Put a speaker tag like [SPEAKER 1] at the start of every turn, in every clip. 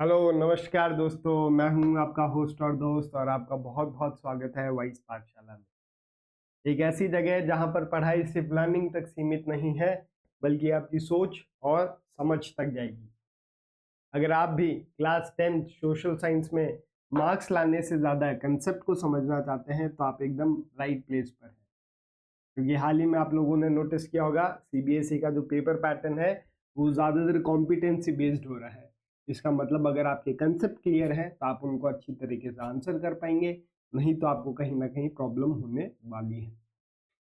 [SPEAKER 1] Hello नमस्कार दोस्तों, मैं हूं आपका होस्ट और दोस्त और आपका बहुत बहुत स्वागत है वाइस पाठशाला में। एक ऐसी जगह है जहां पर पढ़ाई सिर्फ लर्निंग तक सीमित नहीं है, बल्कि आपकी सोच और समझ तक जाएगी। अगर आप भी क्लास 10 सोशल साइंस में मार्क्स लाने से ज़्यादा कंसेप्ट को समझना चाहते हैं तो आप एकदम राइट प्लेस पर हैं। क्योंकि हाल ही में आप लोगों ने नोटिस किया होगा, सीबीएसई का जो पेपर पैटर्न है वो ज़्यादातर कॉम्पिटेंसी बेस्ड हो रहा है। इसका मतलब अगर आपके कंसेप्ट क्लियर है तो आप उनको अच्छी तरीके से आंसर कर पाएंगे, नहीं तो आपको कहीं ना कहीं प्रॉब्लम होने वाली है।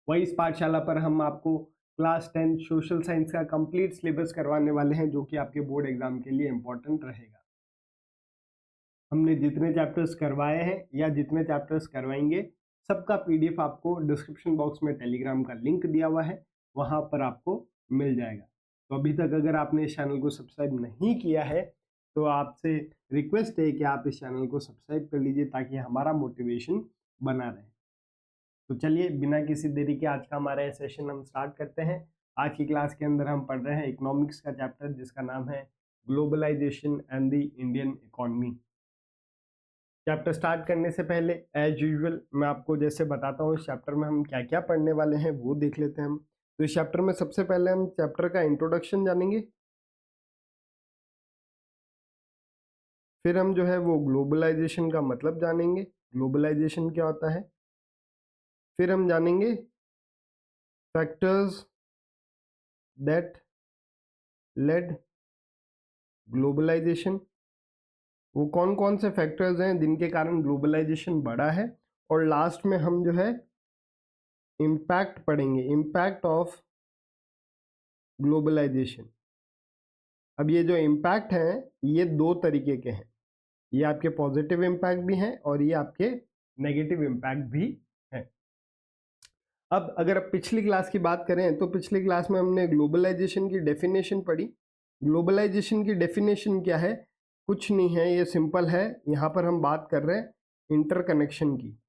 [SPEAKER 1] वही इस पाठशाला पर हम आपको क्लास 10 सोशल साइंस का कंप्लीट सिलेबस करवाने वाले हैं, जो कि आपके बोर्ड एग्जाम के लिए इम्पोर्टेंट रहेगा। हमने जितने चैप्टर्स करवाए हैं या जितने चैप्टर्स करवाएंगे, सबका पीडीएफ आपको डिस्क्रिप्शन बॉक्स में टेलीग्राम का लिंक दिया हुआ है, वहां पर आपको मिल जाएगा। तो अभी तक अगर आपने इस चैनल को सब्सक्राइब नहीं किया है तो आपसे रिक्वेस्ट है कि आप इस चैनल को सब्सक्राइब कर लीजिए ताकि हमारा मोटिवेशन बना रहे। तो चलिए बिना किसी देरी के आज का हमारा सेशन हम स्टार्ट करते हैं। आज की क्लास के अंदर हम पढ़ रहे हैं इकोनॉमिक्स का चैप्टर जिसका नाम है globalisation and the Indian economy. Chapter start करने से पहले एज यूजुअल मैं आपको जैसे बताता हूँ इस चैप्टर में हम क्या क्या पढ़ने वाले हैं वो देख लेते हैं हम। तो इस चैप्टर में सबसे पहले हम चैप्टर का इंट्रोडक्शन जानेंगे, फिर हम जो है वो ग्लोबलाइजेशन का मतलब जानेंगे, ग्लोबलाइजेशन क्या होता है, फिर हम जानेंगे फैक्टर्स दैट लेड ग्लोबलाइजेशन, वो कौन कौन से फैक्टर्स हैं जिनके कारण ग्लोबलाइजेशन बढ़ा है, और लास्ट में हम जो है इम्पैक्ट पढ़ेंगे, इम्पैक्ट ऑफ ग्लोबलाइजेशन। अब ये जो इम्पैक्ट हैं ये दो तरीके के हैं, ये आपके पॉजिटिव इम्पैक्ट भी हैं और ये आपके नेगेटिव इम्पैक्ट भी हैं। अब अगर आप पिछली क्लास की बात करें तो पिछली क्लास में हमने ग्लोबलाइजेशन की डेफिनेशन पढ़ी। ग्लोबलाइजेशन की डेफिनेशन क्या है? कुछ नहीं है, ये सिंपल है। यहाँ पर हम बात कर रहे हैं इंटरकनेक्शन की।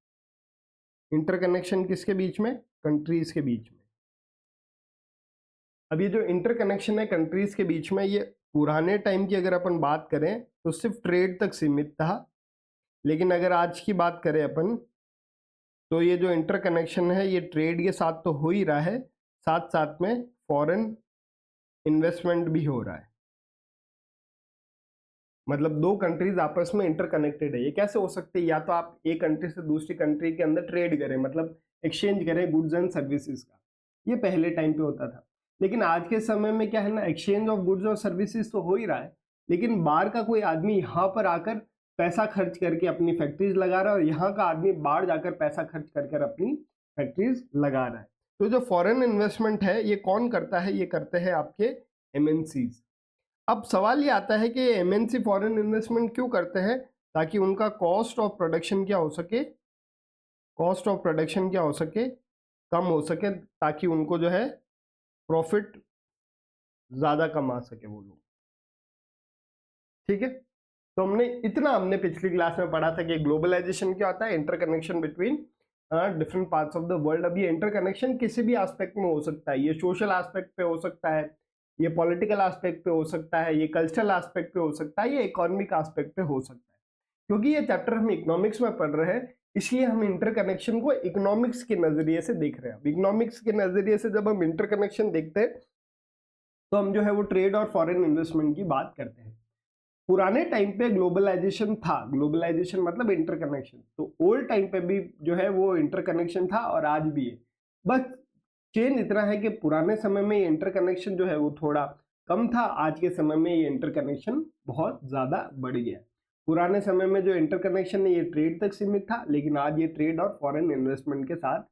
[SPEAKER 1] इंटरकनेक्शन किसके बीच में? कंट्रीज के बीच में। अब ये जो इंटरकनेक्शन है कंट्रीज के बीच में, ये पुराने टाइम की अगर अपन बात करें तो सिर्फ ट्रेड तक सीमित था, लेकिन अगर आज की बात करें अपन तो ये जो इंटरकनेक्शन है ये ट्रेड के साथ तो हो ही रहा है, साथ साथ में फॉरेन इन्वेस्टमेंट भी हो रहा है। मतलब दो कंट्रीज आपस में इंटरकनेक्टेड है। ये कैसे हो सकते हैं? या तो आप एक कंट्री से दूसरी कंट्री के अंदर ट्रेड करें, मतलब एक्सचेंज करें गुड्स एंड सर्विसेज का, ये पहले टाइम पे होता था। लेकिन आज के समय में क्या है ना, एक्सचेंज ऑफ गुड्स और सर्विसेज तो हो ही रहा है, लेकिन बाहर का कोई आदमी यहाँ पर आकर पैसा खर्च करके अपनी फैक्ट्रीज लगा रहा है और यहाँ का आदमी बाहर जाकर पैसा खर्च कर अपनी फैक्ट्रीज लगा रहा है। तो जो फॉरेन इन्वेस्टमेंट है ये कौन करता है? ये करते हैं आपके एमएनसीज। अब सवाल ये आता है कि एमएनसी फॉरेन इन्वेस्टमेंट क्यों करते हैं? ताकि उनका कॉस्ट ऑफ प्रोडक्शन क्या हो सके, कॉस्ट ऑफ प्रोडक्शन क्या हो सके, कम हो सके, ताकि उनको जो है प्रॉफिट ज्यादा कमा सके वो लोग। ठीक है, तो हमने पिछली क्लास में पढ़ा था कि ग्लोबलाइजेशन क्या होता है, interconnection between different parts of the world. अब ये इंटरकनेक्शन किसी भी एस्पेक्ट में हो सकता है, ये सोशल एस्पेक्ट पे हो सकता है, ये पॉलिटिकल एस्पेक्ट पे हो सकता है, ये कल्चरल एस्पेक्ट पे हो सकता है, ये इकोनॉमिक एस्पेक्ट पे हो सकता है। क्योंकि ये चैप्टर हम इकोनॉमिक्स में पढ़ रहे हैं इसलिए हम इंटरकनेक्शन को इकोनॉमिक्स के नजरिए से देख रहे हैं। अब इकोनॉमिक्स के नजरिए से जब हम इंटरकनेक्शन देखते हैं तो हम जो है वो ट्रेड और फॉरेन इन्वेस्टमेंट की बात करते हैं। पुराने टाइम पे ग्लोबलाइजेशन था, ग्लोबलाइजेशन मतलब इंटरकनेक्शन, तो ओल्ड टाइम पे भी जो है वो इंटरकनेक्शन था और आज भी है। बस चेंज इतना है कि पुराने समय में ये इंटरकनेक्शन जो है वो थोड़ा कम था, आज के समय में ये इंटरकनेक्शन बहुत ज्यादा बढ़ गया। पुराने समय में जो इंटरकनेक्शन है ये ट्रेड तक सीमित था, लेकिन आज ये ट्रेड और फॉरेन इन्वेस्टमेंट के साथ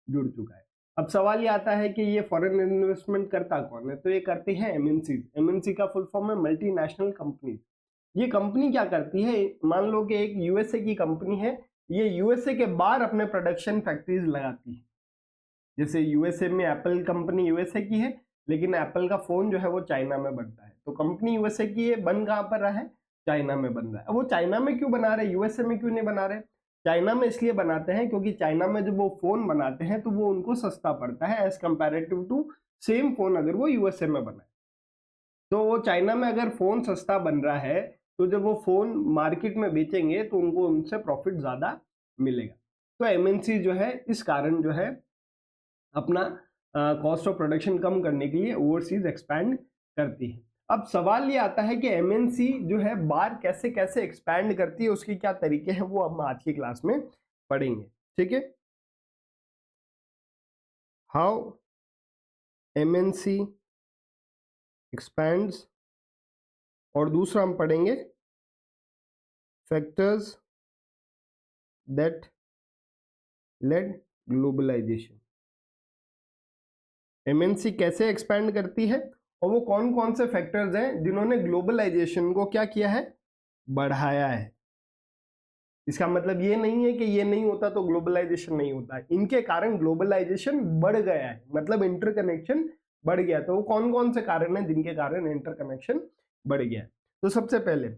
[SPEAKER 1] जुड़ चुका है। अब सवाल ये आता है कि ये फॉरेन इन्वेस्टमेंट करता कौन है? तो ये करते हैं एमएनसी। एमएनसी का फुल फॉर्म है मल्टीनेशनल कंपनी। ये कंपनी क्या करती है? मान लो कि एक यूएसए की कंपनी है, ये यूएसए के बाहर अपने प्रोडक्शन फैक्ट्रीज लगाती है। जैसे यूएसए में एप्पल कंपनी यूएसए की है, लेकिन एप्पल का फोन जो है वो चाइना में बनता है। तो कंपनी यूएसए की है, बन कहाँ पर रहा है? चाइना में बन रहा है। अब वो चाइना में क्यों बना रहे, यूएसए में क्यों नहीं बना रहे? चाइना में इसलिए बनाते हैं क्योंकि चाइना में जब वो फोन बनाते हैं तो वो उनको सस्ता पड़ता है as comparative to same phone अगर वो यूएसए में बनाए। तो वो चाइना में अगर फोन सस्ता बन रहा है तो जब वो फोन मार्केट में बेचेंगे तो उनको उनसे प्रॉफिट ज्यादा मिलेगा। तो एमएनसी जो है इस कारण जो है अपना कॉस्ट ऑफ प्रोडक्शन कम करने के लिए ओवरसीज एक्सपैंड करती है। अब सवाल ये आता है कि एमएनसी जो है बाहर कैसे कैसे एक्सपैंड करती है, उसके क्या तरीके हैं, वो हम आज की क्लास में पढ़ेंगे। ठीक है, हाउ एमएनसी एक्सपैंड्स, और दूसरा हम पढ़ेंगे factors that led globalisation. MNC कैसे एक्सपैंड करती है और वो कौन कौन से फैक्टर्स हैं जिन्होंने ग्लोबलाइजेशन को क्या किया है, बढ़ाया है। इसका मतलब ये नहीं है कि ये नहीं होता तो ग्लोबलाइजेशन नहीं होता, इनके कारण ग्लोबलाइजेशन बढ़ गया है, मतलब इंटरकनेक्शन बढ़ गया। तो वो कौन कौन से कारण हैं जिनके कारण इंटरकनेक्शन बढ़ गया। तो सबसे पहले,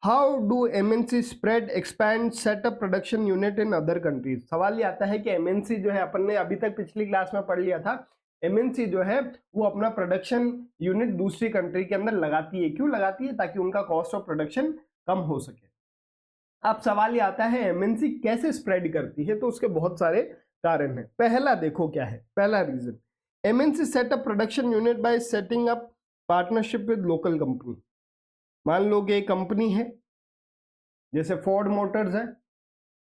[SPEAKER 1] how do MNC spread expand setup production unit in other countries. सवाल ये आता है कि एमएनसी जो है, अपन ने अभी तक पिछली क्लास में पढ़ लिया था, एमएनसी जो है वो अपना प्रोडक्शन यूनिट दूसरी कंट्री के अंदर लगाती है। क्यों लगाती है? ताकि उनका कॉस्ट ऑफ प्रोडक्शन कम हो सके। अब सवाल ये आता है एमएनसी कैसे स्प्रेड करती है, तो उसके बहुत सारे कारण हैं। पहला देखो क्या है, पहला reason, MNC set up production unit by setting up partnership with local company. मान लो कि एक कंपनी है, जैसे फोर्ड मोटर्स है,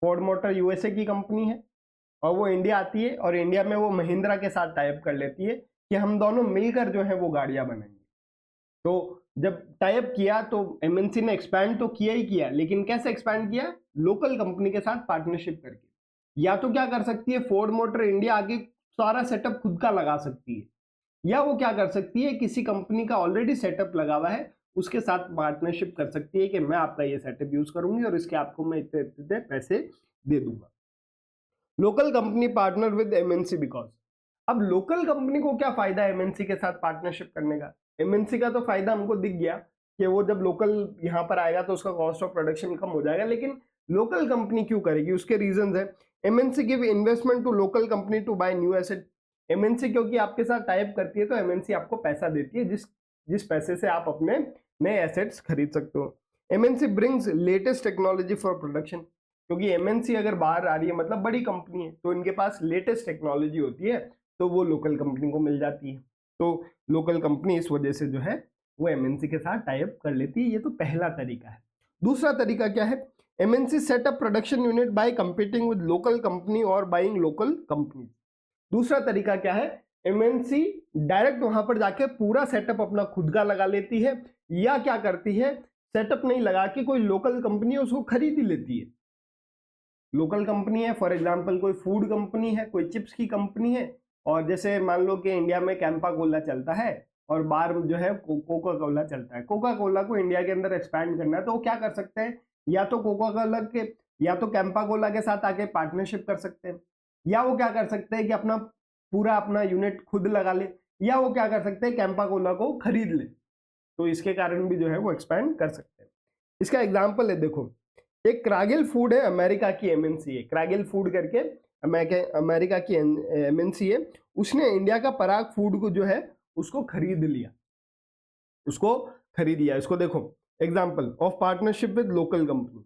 [SPEAKER 1] फोर्ड मोटर यूएसए की कंपनी है, और वो इंडिया आती है और इंडिया में वो महिंद्रा के साथ टाइप कर लेती है कि हम दोनों मिलकर जो है वो गाड़ियां बनाएंगे। तो जब टाइप किया तो एमएनसी ने एक्सपैंड तो किया ही किया, लेकिन कैसे एक्सपैंड किया? लोकल कंपनी के साथ पार्टनरशिप करके। या तो क्या कर सकती है, फोर्ड मोटर इंडिया आके सारा सेटअप खुद का लगा सकती है, या वो क्या कर सकती है, किसी कंपनी का ऑलरेडी सेटअप लगा हुआ है उसके साथ पार्टनरशिप कर सकती है कि मैं आपका ये सेटअप यूज करूंगी और इसके आपको मैं इतने इतने पैसे दे दूंगा। Local company partner with MNC because, अब लोकल कंपनी को क्या फायदा है एमएनसी के साथ पार्टनरशिप करने का? एमएनसी का तो फायदा हमको दिख गया कि वो जब लोकल यहाँ पर आएगा तो उसका कॉस्ट ऑफ प्रोडक्शन कम हो जाएगा, लेकिन लोकल कंपनी क्यों करेगी? उसके रीजंस है। MNC give investment to local company to buy new asset. MNC क्योंकि आपके साथ टाइप करती है तो एमएनसी आपको पैसा देती है, जिस जिस पैसे से आप अपने नए एसेट्स खरीद सकते हो। MNC brings latest technology for production, क्योंकि एमएनसी अगर बाहर आ रही है मतलब बड़ी कंपनी है तो इनके पास लेटेस्ट टेक्नोलॉजी होती है, तो वो लोकल कंपनी को मिल जाती है। तो लोकल कंपनी इस वजह से जो है वो एमएनसी के साथ टाइप कर लेती है। ये तो पहला तरीका है। दूसरा तरीका क्या है? MNC set up production unit by competing with local company और बाइंग लोकल कंपनी। दूसरा तरीका क्या है? एमएनसी डायरेक्ट वहां पर जाके पूरा सेटअप अपना खुद का लगा लेती है, या क्या करती है, सेटअप नहीं लगा के कोई लोकल कंपनी है उसको खरीद ही लेती है। लोकल कंपनी है, फॉर एग्जांपल कोई फूड कंपनी है, कोई चिप्स की कंपनी है, और जैसे मान लो कि इंडिया में कैंपा कोला चलता है और बाहर जो है कोका कोला चलता है। कोका कोला को इंडिया के अंदर एक्सपैंड करना है तो वो क्या कर सकते हैं, या तो कोका कोला के या तो कैंपा कोला के साथ आके पार्टनरशिप कर सकते हैं, या वो क्या कर सकते हैं कि अपना पूरा अपना यूनिट खुद लगा ले, या वो क्या कर सकते हैं, कैंपा कोला को खरीद ले। तो इसके कारण भी जो है वो एक्सपैंड कर सकते हैं। इसका एग्जाम्पल है, देखो एक क्रागिल फूड है, अमेरिका की एमएनसी है, क्रागिल फूड करके अमेरिका की एमएनसी है। उसने इंडिया का पराग फूड को जो है उसको खरीद लिया, उसको खरीद लिया। इसको देखो, example of partnership with local company,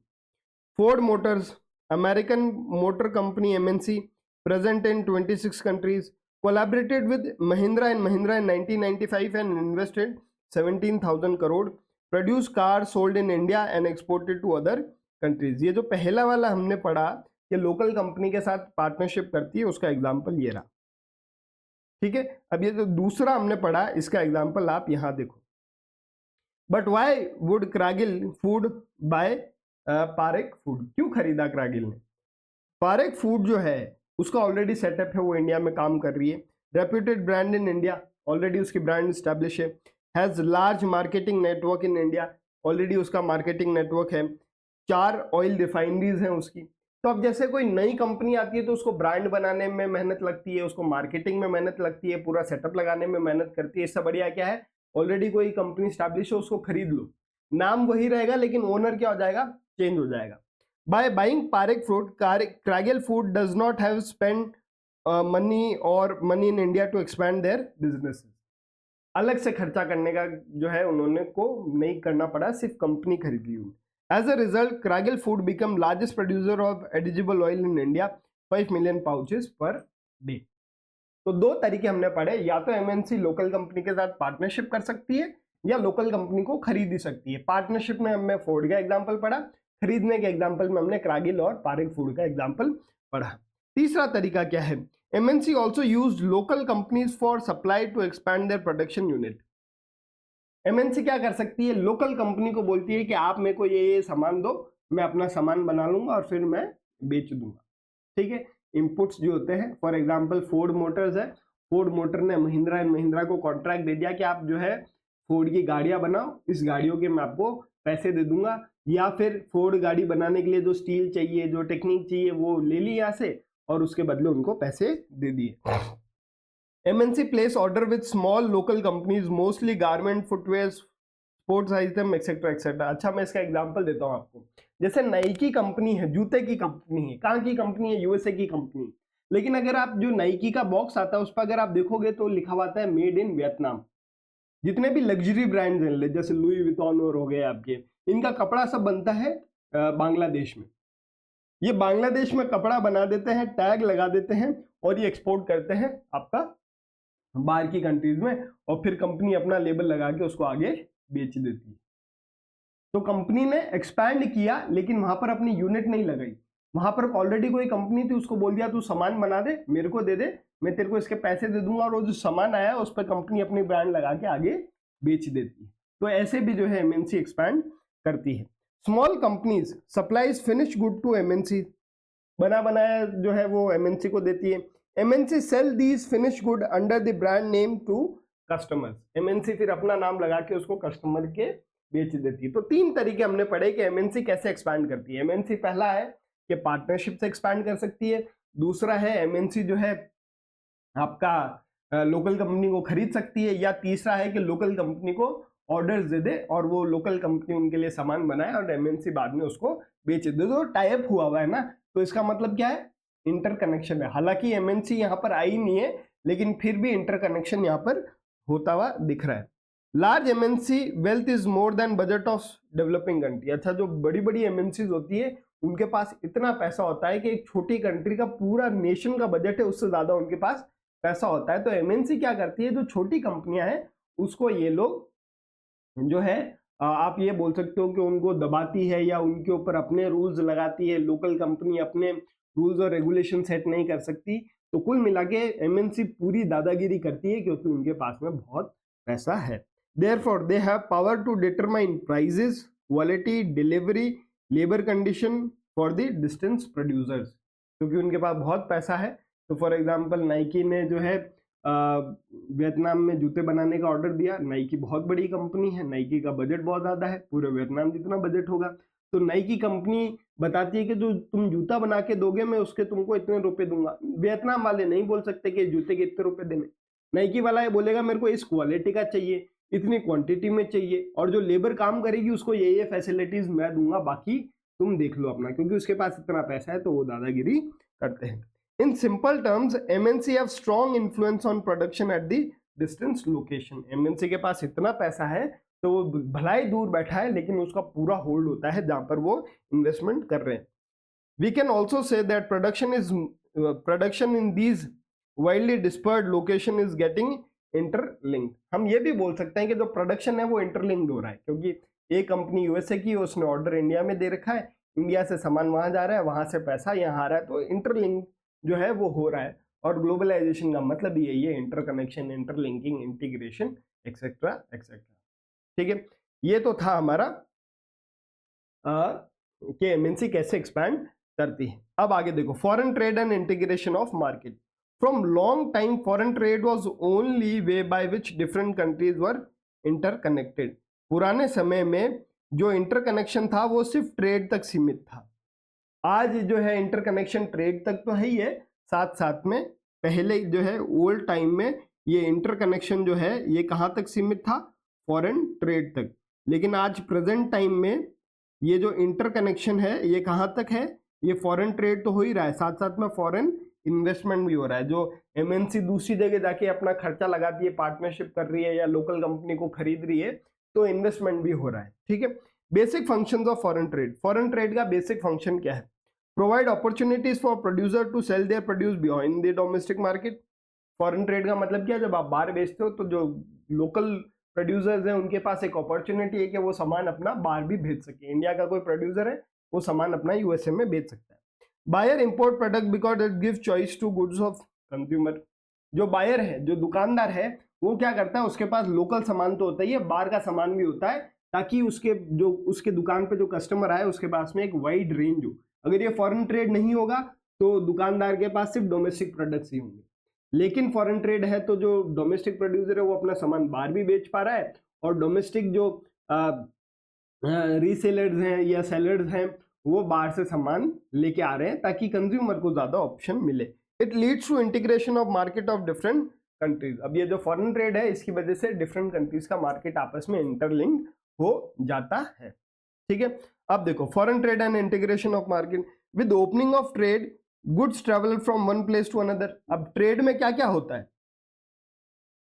[SPEAKER 1] Ford Motors American motor company MNC present in 26 countries, collaborated with Mahindra and Mahindra in 1995 and invested 17,000 crore, produced cars sold in India and exported to other countries. ये जो पहला वाला हमने पढ़ा कि local company के साथ partnership करती है, उसका एग्जांपल ये रहा। ठीक है, अब ये जो दूसरा हमने पढ़ा इसका एग्जांपल आप यहां देखो। But why would Cargill food buy Parekh food, क्यों खरीदा क्रागिल ने? पारेख फूड जो है उसका ऑलरेडी सेटअप है, वो इंडिया में काम कर रही है, reputed brand in India, already उसकी ब्रांड स्टैब्लिश है, has large marketing network in India, already उसका मार्केटिंग नेटवर्क है, 4 ऑयल रिफाइनरीज हैं उसकी। तो अब जैसे कोई नई कंपनी आती है तो उसको ब्रांड बनाने में मेहनत लगती है, उसको मार्केटिंग में मेहनत लगती है, पूरा सेटअप लगाने में मेहनत करती है। इससे बढ़िया क्या है, ऑलरेडी कोई कंपनी स्टैब्लिश है उसको खरीद लो, नाम वही रहेगा लेकिन ओनर क्या हो जाएगा, चेंज हो जाएगा। By buying Parekh food, Cargill food does not have spend money in India to expand their businesses. अलग से खर्चा करने का जो है उन्होंने को नहीं करना पड़ा, सिर्फ कंपनी खरीद ली उन्होंने। As a result Cargill food become largest producer of edible oil in India, 5 million pouches per day. तो दो तरीके हमने पढ़े, या तो एमएनसी लोकल कंपनी के साथ पार्टनरशिप कर सकती है या लोकल कंपनी को खरीद ही सकती है। पार्टनरशिप में हमने फोर्ड का एग्जांपल पढ़ा, खरीदने के एग्जांपल में हमने क्रागिल और पारेख फूड का एग्जांपल पढ़ा। तीसरा तरीका क्या है, MNC also use local companies for supply to expand their production unit. MNC क्या कर सकती है, लोकल कंपनी को बोलती है कि आप मेरे को ये सामान दो, मैं अपना सामान बना लूंगा और फिर मैं बेच दूंगा। ठीक है, इनपुट्स जो होते हैं, फॉर एग्जांपल फोर्ड मोटर्स है, फोर्ड मोटर ने महिंद्रा एंड महिंद्रा को कॉन्ट्रैक्ट दे दिया कि आप जो है फोर्ड की गाड़ियां बनाओ, इस गाड़ियों के मैं आपको पैसे दे दूंगा। या फिर फोर्ड गाड़ी बनाने के लिए जो स्टील चाहिए, जो टेक्निक चाहिए, वो ले ली यहाँ से और उसके बदले उनको पैसे दे दिए। MNC place order with small local companies, mostly garment, footwear, sports item etcetera etcetera. अच्छा, मैं इसका एग्जांपल देता हूँ आपको। जैसे नाइकी कंपनी है, जूते की कंपनी है, कहाँ की कंपनी है, यूएसए की कंपनी। लेकिन अगर आप जो नाइकी का बॉक्स आता है उस पर अगर आप देखोगे तो लिखा हुआ आता है मेड इन वियतनाम। जितने भी लग्जरी ब्रांड्स हैं, जैसे लुई विटॉन और हो गए आपके, इनका कपड़ा सब बनता है बांग्लादेश में। ये बांग्लादेश में कपड़ा बना देते हैं, टैग लगा देते हैं और ये एक्सपोर्ट करते हैं आपका बाहर की कंट्रीज में, और फिर कंपनी अपना लेबल लगा के उसको आगे बेच देती है। तो कंपनी ने एक्सपैंड किया लेकिन वहां पर अपनी यूनिट नहीं लगाई। वहां पर ऑलरेडी कोई कंपनी थी, उसको बोल दिया तू सामान बना दे, मेरे को दे दे, मैं तेरे को इसके पैसे दे दूंगा, और वो जो सामान आया उस पर कंपनी अपनी ब्रांड लगा के आगे बेच देती है। तो ऐसे भी जो है एमएनसी एक्सपैंड करती है। Small companies supplies finish good to MNC, बना बनाया जो है वो एमएनसी को देती है। MNC sell these finish good under the brand name to customers, MNC फिर अपना नाम लगा के उसको कस्टमर के बेच देती है। तो तीन तरीके हमने पढ़े कि एमएनसी कैसे एक्सपैंड करती है। एमएनसी पहला है कि पार्टनरशिप से एक्सपैंड कर सकती है, दूसरा है एमएनसी जो है आपका लोकल कंपनी को खरीद सकती है, या तीसरा है कि लोकल कंपनी को ऑर्डर्स दे दे और वो लोकल कंपनी उनके लिए सामान बनाए और एमएनसी बाद में उसको बेच दे। तो टाइप हुआ हुआ है ना, तो इसका मतलब क्या है, इंटरकनेक्शन है। हालांकि एमएनसी यहाँ पर आई नहीं है लेकिन फिर भी इंटरकनेक्शन यहाँ पर होता हुआ दिख रहा है। Large MNC wealth is more than budget of developing country. अच्छा, जो बड़ी बड़ी एमएनसी होती है उनके पास इतना पैसा होता है कि एक छोटी कंट्री का पूरा नेशन का बजट है उससे ज्यादा उनके पास पैसा होता है। तो एमएनसी क्या करती है, जो छोटी कंपनियां हैं उसको ये लोग जो है आप ये बोल सकते हो कि उनको दबाती है या उनके ऊपर अपने रूल्स लगाती है। लोकल कंपनी अपने रूल्स और रेगुलेशन सेट नहीं कर सकती। तो कुल मिला के एमएनसी पूरी दादागिरी करती है क्योंकि उनके पास में बहुत पैसा है। Therefore, they have power to determine prices, quality, delivery, labor condition for the distance producers। क्योंकि उनके पास बहुत पैसा है। तो फॉर एग्जांपल नाइकी ने जो है वियतनाम में जूते बनाने का ऑर्डर दिया। नाइकी बहुत बड़ी कंपनी है, नाइकी का बजट बहुत ज्यादा है, पूरे वियतनाम जितना बजट होगा। तो नाइकी कंपनी बताती है कि जो तुम जूता बना के दोगे मैं उसके तुमको इतने रुपए दूंगा। वियतनाम वाले नहीं बोल सकते कि जूते के इतने रुपए देने। नाइकी वाला ये बोलेगा मेरे को इस क्वालिटी का चाहिए, इतनी क्वांटिटी में चाहिए, और जो लेबर काम करेगी उसको ये फैसिलिटीज मैं दूंगा, बाकी तुम देख लो अपना, क्योंकि उसके पास इतना पैसा है। तो वो दादागिरी करते हैं। In simple terms MNC have strong influence on production at the distance location. MNC के पास इतना पैसा है तो वो भला ही दूर बैठा है लेकिन उसका पूरा होल्ड होता है जहां पर वो इन्वेस्टमेंट कर रहे हैं। We can also say that production in these widely dispersed location is getting interlinked. हम ये भी बोल सकते हैं कि जो प्रोडक्शन है वो इंटरलिंक्ड हो रहा है, क्योंकि एक कंपनी यूएसए की, उसने ऑर्डर इंडिया में दे रखा है, इंडिया से सामान वहां जा रहा है, वहां से पैसा यहाँ आ रहा है। तो इंटरलिंक जो है वो हो रहा है। और ग्लोबलाइजेशन का मतलब यही है, interconnection, interlinking, integration etcetera etcetera. ठीक है, ये तो था हमारा कि एमएनसी कैसे एक्सपैंड करती है। अब आगे देखो, foreign trade and integration of market. From long time, foreign trade was only way by which different countries were interconnected। पुराने समय में जो इंटरकनेक्शन था वो सिर्फ ट्रेड तक सीमित था। आज जो है इंटरकनेक्शन ट्रेड तक तो है ही है, साथ साथ में पहले जो है ओल्ड टाइम में ये इंटरकनेक्शन जो है ये कहाँ तक सीमित था, फॉरेन ट्रेड तक। लेकिन आज प्रेजेंट टाइम में ये जो इंटरकनेक्शन है ये कहाँ तक है, ये फॉरेन ट्रेड तो हो ही रहा है, साथ साथ में फॉरेन इन्वेस्टमेंट भी हो रहा है। जो एमएनसी दूसरी जगह जाके अपना खर्चा लगाती है, पार्टनरशिप कर रही है या लोकल कंपनी को खरीद रही है, तो इन्वेस्टमेंट भी हो रहा है। ठीक है, basic functions of foreign trade. Foreign trade का बेसिक फंक्शन क्या है? Provide opportunities for producer to sell their produce beyond the domestic market. Foreign trade का मतलब क्या है? जब आप बाहर बेचते हो तो जो लोकल प्रोड्यूसर्स हैं उनके पास एक अपॉर्चुनिटी है कि वो सामान अपना बाहर भी भेज सके। इंडिया का कोई प्रोड्यूसर है, वो सामान अपना यूएसए में बेच सकता है। Buyer import product because it give choice to goods of consumer. जो बायर है, जो दुकानदार है, वो क्या करता है? उसके पास लोकल सामान तो होता ही है, बाहर का सामान भी होता है, ताकि उसके दुकान पे जो कस्टमर आए उसके पास में एक वाइड रेंज हो। अगर ये फॉरेन ट्रेड नहीं होगा तो दुकानदार के पास सिर्फ डोमेस्टिक प्रोडक्ट्स ही होंगे। लेकिन फॉरेन ट्रेड है तो जो डोमेस्टिक प्रोड्यूसर है वो अपना सामान बाहर भी बेच पा रहा है, और डोमेस्टिक जो रीसेलर्स हैं या सेलर्स हैं वो बाहर से सामान लेके आ रहे हैं, ताकि कंज्यूमर को ज्यादा ऑप्शन मिले। It leads to integration of market of different countries. अब ये जो फॉरेन ट्रेड है, इसकी वजह से डिफरेंट कंट्रीज का मार्केट आपस में इंटरलिंक हो जाता है। ठीक है, अब देखो, foreign trade and integration of market. With opening of trade goods travel from one place to another. अब ट्रेड में क्या क्या होता है?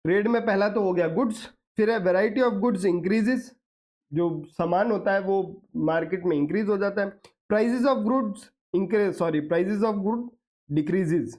[SPEAKER 1] ट्रेड में पहला तो हो गया गुड्स, फिर है वैरायटी ऑफ गुड्स इंक्रीजेस, जो सामान होता है वो मार्केट में इंक्रीज हो जाता है। Prices of goods increase, prices of good decreases,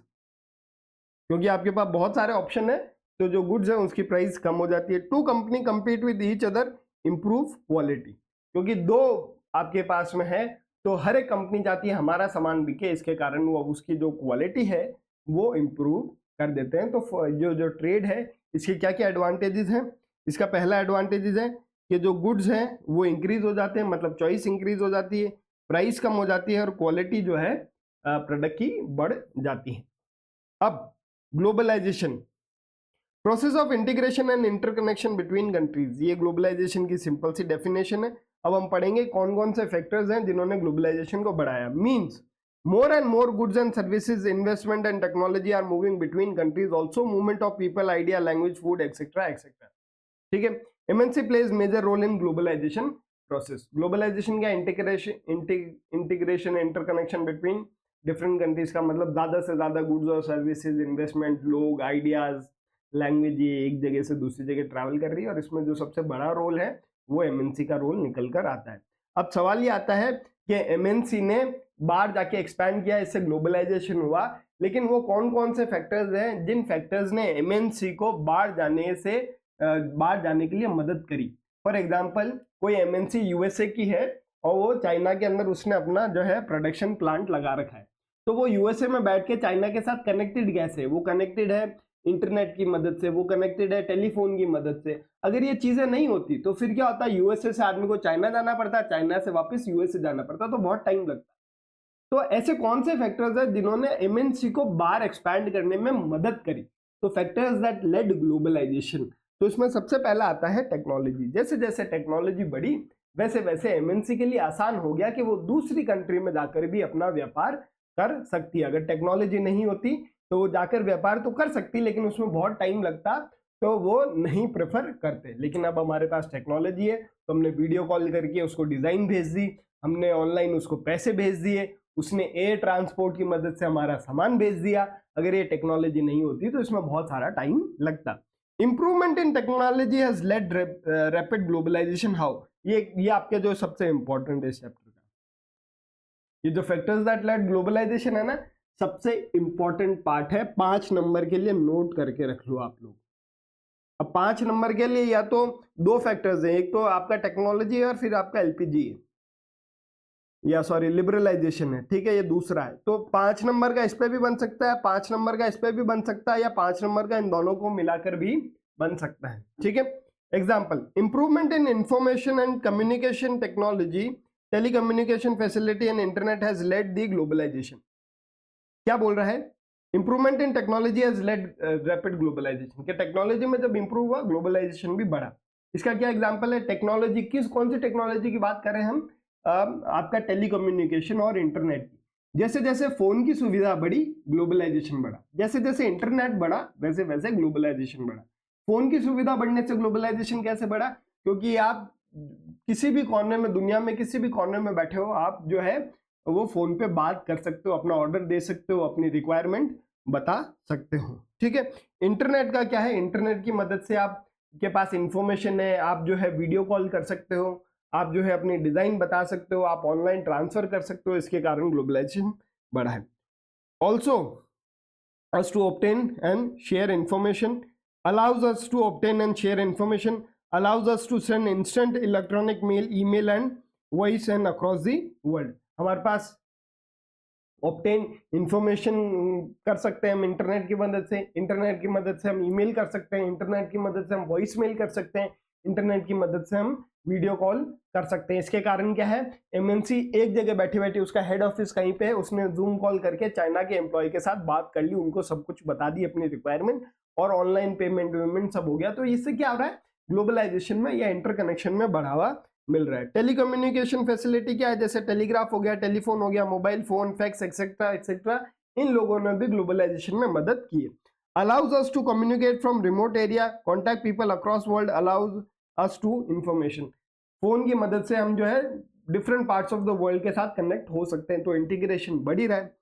[SPEAKER 1] क्योंकि आपके पास बहुत सारे ऑप्शन है, तो जो गुड्स है उसकी प्राइस कम हो जाती है। Two company compete with each other, improve quality, क्योंकि दो आपके पास में है तो हर एक कंपनी चाहती है हमारा सामान बिके, इसके कारण वो उसकी जो क्वालिटी है वो इंप्रूव कर देते हैं। तो जो ट्रेड है इसके क्या क्या एडवांटेजेस हैं? इसका पहला एडवांटेजेस है कि जो गुड्स हैं वो इंक्रीज हो जाते हैं, मतलब चॉइस इंक्रीज हो जाती है, प्राइस कम हो जाती है, और क्वालिटी जो है प्रोडक्ट की बढ़ जाती है। अब globalisation, process of integration and interconnection between countries, ये ग्लोबलाइजेशन की सिंपल सी डेफिनेशन है। अब हम पढ़ेंगे कौन कौन से फैक्टर्स हैं जिन्होंने ग्लोबलाइजेशन को बढ़ाया। Means more and more goods and services, investment and technology are moving between countries, also movement of people, idea, language, food, etc etc। ठीक है, MNC plays major role in globalization process। globalization का integration interconnection between different countries का मतलब ज्यादा से ज्यादा goods और services, investment, लोग, आइडियाज, लैंग्वेज, ये एक जगह से दूसरी जगह ट्रैवल कर रही है, और इसमें जो सबसे बड़ा रोल है वो एमएनसी का रोल निकल कर आता है। अब सवाल ये आता है कि एमएनसी ने बाहर जाके एक्सपैंड किया, इससे ग्लोबलाइजेशन हुआ, लेकिन वो कौन कौन से फैक्टर्स हैं जिन फैक्टर्स ने एमएनसी को बाहर जाने के लिए मदद करी? फॉर एग्जांपल, कोई एमएनसी यूएसए की है और वो चाइना के अंदर उसने अपना जो है प्रोडक्शन प्लांट लगा रखा है, तो वो यूएसए में बैठ के चाइना के साथ कनेक्टेड कैसे? वो कनेक्टेड है इंटरनेट की मदद से, वो कनेक्टेड है टेलीफोन की मदद से। अगर ये चीजें नहीं होती तो फिर क्या होता है? यूएसए से आदमी को चाइना जाना पड़ता, चाइना से वापस यूएसए जाना पड़ता, तो बहुत टाइम लगता। तो ऐसे कौन से फैक्टर्स हैं जिन्होंने एमएनसी को बाहर एक्सपैंड करने में मदद करी? तो फैक्टर्स दैट लेड ग्लोबलाइजेशन, तो इसमें सबसे पहला आता है टेक्नोलॉजी। जैसे जैसे टेक्नोलॉजी बढ़ी वैसे वैसे एमएनसी के लिए आसान हो गया कि वो दूसरी कंट्री में जाकर भी अपना व्यापार कर सकती है। अगर टेक्नोलॉजी नहीं होती तो वो जाकर व्यापार तो कर सकती, लेकिन उसमें बहुत टाइम लगता, तो वो नहीं प्रेफर करते। लेकिन अब हमारे पास टेक्नोलॉजी है, तो हमने वीडियो कॉल करके उसको डिजाइन भेज दी, हमने ऑनलाइन उसको पैसे भेज दिए, उसने एयर ट्रांसपोर्ट की मदद से हमारा सामान भेज दिया। अगर ये टेक्नोलॉजी नहीं होती तो इसमें बहुत सारा टाइम लगता। Improvement in technology has led rapid globalisation. How? ये आपके जो सबसे इंपॉर्टेंट है इस चैप्टर का, ये जो फैक्टर्स दैट लेड ग्लोबलाइजेशन है ना, सबसे इंपॉर्टेंट पार्ट है। 5 नंबर के लिए नोट करके रख लो आप लोग। अब 5 नंबर के लिए या तो 2 फैक्टर्स हैं, एक तो आपका टेक्नोलॉजी है और फिर आपका एलपीजी है, या लिबरलाइजेशन है। ठीक है, ये दूसरा है। तो 5 नंबर का इस पे भी बन सकता है, 5 नंबर का इस पे भी बन सकता है, या 5 नंबर का इन दोनों को मिलाकर भी बन सकता है। ठीक है, example, improvement in information and communication technology, telecommunication facility and internet has led the globalisation. क्या बोल रहा है? Improvement in technology has led rapid globalisation, कि टेक्नोलॉजी में जब इंप्रूव हुआ ग्लोबलाइजेशन भी बढ़ा। इसका क्या एग्जांपल है? टेक्नोलॉजी, कौन सी टेक्नोलॉजी की बात कर रहे हैं हम? आपका टेलीकम्युनिकेशन और इंटरनेट की। जैसे जैसे फोन की सुविधा बढ़ी ग्लोबलाइजेशन बढ़ा, जैसे जैसे इंटरनेट बढ़ा वैसे वैसे ग्लोबलाइजेशन बढ़ा। फोन की सुविधा बढ़ने से ग्लोबलाइजेशन कैसे बढ़ा? क्योंकि आप किसी भी कोने में, दुनिया में किसी भी कोने में बैठे हो, आप जो है वो फोन पे बात कर सकते हो, अपना ऑर्डर दे सकते हो, अपनी रिक्वायरमेंट बता सकते हो। ठीक है, इंटरनेट का क्या है, इंटरनेट की मदद से आप के पास इंफॉर्मेशन है, आप जो है वीडियो कॉल कर सकते हो, आप जो है अपनी डिजाइन बता सकते हो, आप ऑनलाइन ट्रांसफर कर सकते हो, इसके कारण ग्लोबलाइजेशन बढ़ा है। Also us to obtain and share information, allows us to obtain and share information, allows us to send instant electronic mail, email and voice and across the world। हमारे पास obtain information कर सकते हैं हम internet की मदद से, internet की मदद से हम ईमेल कर सकते हैं, इंटरनेट की मदद से हम वॉइस मेल कर सकते हैं, इंटरनेट की मदद से हम वीडियो कॉल कर सकते हैं। इसके कारण क्या है, एमएनसी एक जगह बैठी बैठी, उसका हेड ऑफिस कहीं पे है, उसने जूम कॉल करके चाइना के एम्प्लॉय के साथ बात कर ली, उनको सब कुछ बता दी अपनी रिक्वायरमेंट, और ऑनलाइन पेमेंट वेमेंट सब हो गया। तो इससे क्या हो रहा है, ग्लोबलाइजेशन में या इंटरकनेक्शन में बढ़ावा मिल रहा है। टेलीकम्युनिकेशन फैसिलिटी क्या है, जैसे टेलीग्राफ हो गया, टेलीफोन हो गया, mobile phone, fax etcetera etcetera, इन लोगों ने भी ग्लोबलाइजेशन में मदद की है। Allows us to communicate from remote area, contact people across world, allows us to information. Phone की मदद से हम जो है different parts of the world के साथ कनेक्ट हो सकते हैं, तो इंटीग्रेशन बढ़ ही रहा है।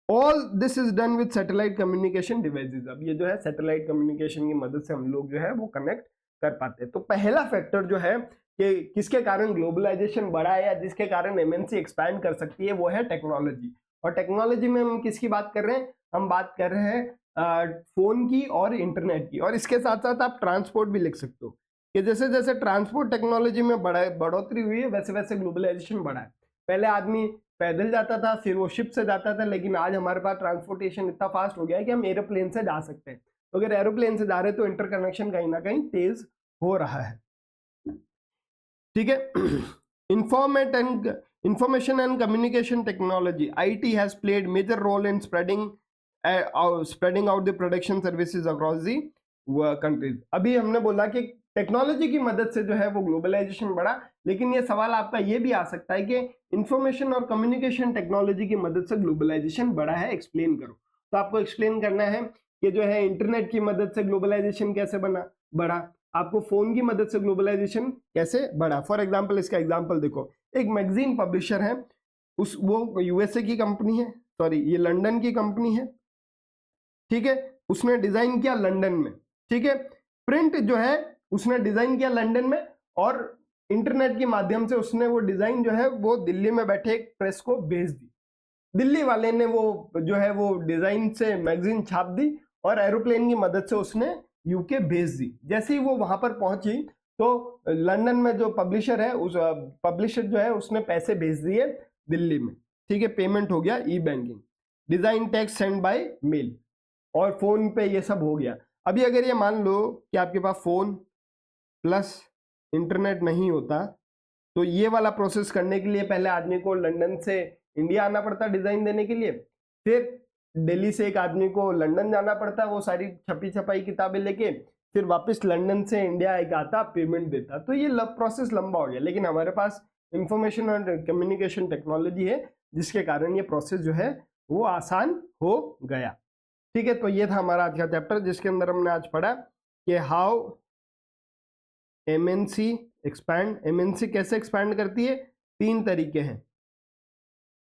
[SPEAKER 1] All this is done with satellite communication devices. अब ये जो है सैटेलाइट कम्युनिकेशन की मदद से हम लोग जो है वो कनेक्ट कर पाते हैं। तो पहला फैक्टर जो है कि किसके कारण ग्लोबलाइजेशन बढ़ा है या जिसके कारण एमएनसी एक्सपैंड कर सकती है, वो है टेक्नोलॉजी। और टेक्नोलॉजी में हम किसकी बात कर रहे हैं, हम बात कर रहे हैं फोन की और इंटरनेट की। और इसके साथ साथ आप ट्रांसपोर्ट भी लिख सकते हो कि जैसे जैसे ट्रांसपोर्ट टेक्नोलॉजी में बढ़ोतरी हुई है, वैसे वैसे ग्लोबलाइजेशन बढ़ा है। पहले आदमी पैदल जाता था, फिर वो शिप से जाता था, लेकिन आज हमारे पास ट्रांसपोर्टेशन इतना फास्ट हो गया है कि हम एरोप्लेन से जा सकते हैं। तो अगर एरोप्लेन से जा रहे हैं तो इंटरकनेक्शन कहीं ना कहीं तेज हो रहा है। ठीक है, information and communication technology IT has played major role in spreading out the production services across the countries. अभी हमने बोला कि टेक्नोलॉजी की मदद से जो है वो ग्लोबलाइजेशन बढ़ा, लेकिन ये सवाल आपका ये भी आ सकता है कि इंफॉर्मेशन और कम्युनिकेशन टेक्नोलॉजी की मदद से ग्लोबलाइजेशन बढ़ा है, एक्सप्लेन करो। तो आपको एक्सप्लेन करना है कि जो है इंटरनेट की मदद से ग्लोबलाइजेशन कैसे बढ़ा, आपको फोन की मदद से ग्लोबलाइजेशन कैसे बढ़ा। फॉर एग्जांपल, इसका एग्जांपल देखो, एक मैगजीन पब्लिशर है, वो यूएसए की कंपनी है, सॉरी ये लंदन की कंपनी है। ठीक है, उसने डिजाइन किया लंदन में। ठीक है, प्रिंट जो है उसने डिजाइन किया लंदन में, और इंटरनेट के माध्यम से उसने वो डिजाइन जो है वो दिल्ली में बैठे एक प्रेस को भेज दी। दिल्ली वाले ने वो जो है वो डिजाइन से मैगजीन छाप दी, और एरोप्लेन की मदद से उसने यूके भेज दी। जैसे ही वो वहां पर पहुंची तो लंदन में जो पब्लिशर है, उस पब्लिशर जो है उसने पैसे भेज दिए दिल्ली में। ठीक है, पेमेंट हो गया e banking, design text send by mail, और फोन पे ये सब हो गया। अभी अगर ये मान लो कि आपके पास फोन प्लस इंटरनेट नहीं होता, तो ये वाला प्रोसेस करने के लिए पहले आदमी को लंदन से इंडिया आना पड़ता डिजाइन देने के लिए, फिर दिल्ली से एक आदमी को लंदन जाना पड़ता, वो सारी छपी छपाई किताबें लेके, फिर वापस लंदन से इंडिया एक आता, पेमेंट देता। तो ये प्रोसेस लंबा हो गया। लेकिन हमारे पास इंफॉर्मेशन और कम्युनिकेशन टेक्नोलॉजी है, जिसके कारण ये प्रोसेस जो है वो आसान हो गया। ठीक है, तो ये था हमारा आज का चैप्टर, जिसके अंदर हमने आज पढ़ा कि हाउ एमएनसी एक्सपैंड। एमएनसी कैसे एक्सपैंड करती है, तीन तरीके हैं,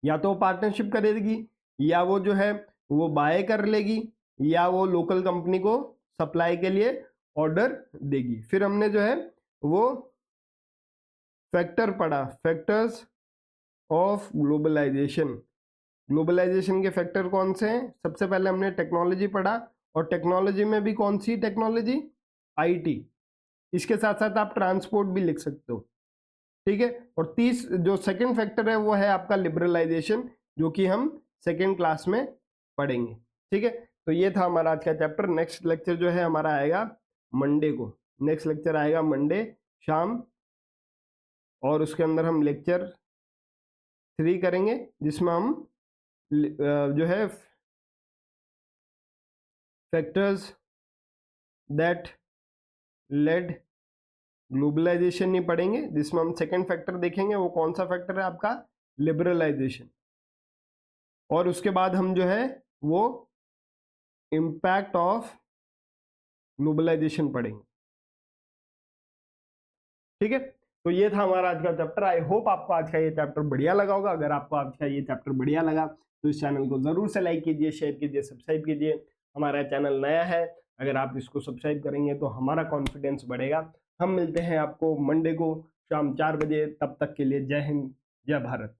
[SPEAKER 1] या तो पार्टनरशिप करेगी, या वो जो है वो बाय कर लेगी, या वो लोकल कंपनी को सप्लाई के लिए ऑर्डर देगी। फिर हमने जो है वो फैक्टर पढ़ा, फैक्टर्स ऑफ ग्लोबलाइजेशन। ग्लोबलाइजेशन के फैक्टर कौन से हैं, सबसे पहले हमने टेक्नोलॉजी पढ़ा, और टेक्नोलॉजी में भी कौन सी टेक्नोलॉजी, आईटी। इसके साथ साथ आप ट्रांसपोर्ट भी लिख सकते हो। ठीक है, और जो सेकंड फैक्टर है वो है आपका लिबरलाइजेशन, जो कि हम सेकंड क्लास में पढ़ेंगे। ठीक है, तो ये था हमारा आज का चैप्टर। नेक्स्ट लेक्चर जो है हमारा आएगा मंडे को, नेक्स्ट लेक्चर आएगा मंडे शाम, और उसके अंदर हम लेक्चर 3 करेंगे, जिसमें हम जो है फैक्टर्स दैट लेड ग्लोबलाइजेशन नहीं पढ़ेंगे, जिसमें हम सेकंड फैक्टर देखेंगे। वो कौन सा फैक्टर है आपका, लिबरलाइजेशन। और उसके बाद हम जो है वो इम्पैक्ट ऑफ ग्लोबलाइजेशन पढ़ेंगे। ठीक है, तो ये था हमारा आज का चैप्टर। आई होप आपको आज का ये चैप्टर बढ़िया लगा होगा। अगर आपको आज का ये चैप्टर बढ़िया लगा तो इस चैनल को जरूर से लाइक कीजिए, शेयर कीजिए, सब्सक्राइब कीजिए। हमारा चैनल नया है, अगर आप इसको सब्सक्राइब करेंगे तो हमारा कॉन्फिडेंस बढ़ेगा। हम मिलते हैं आपको मंडे को शाम 4 बजे। तब तक के लिए जय हिंद, जय भारत।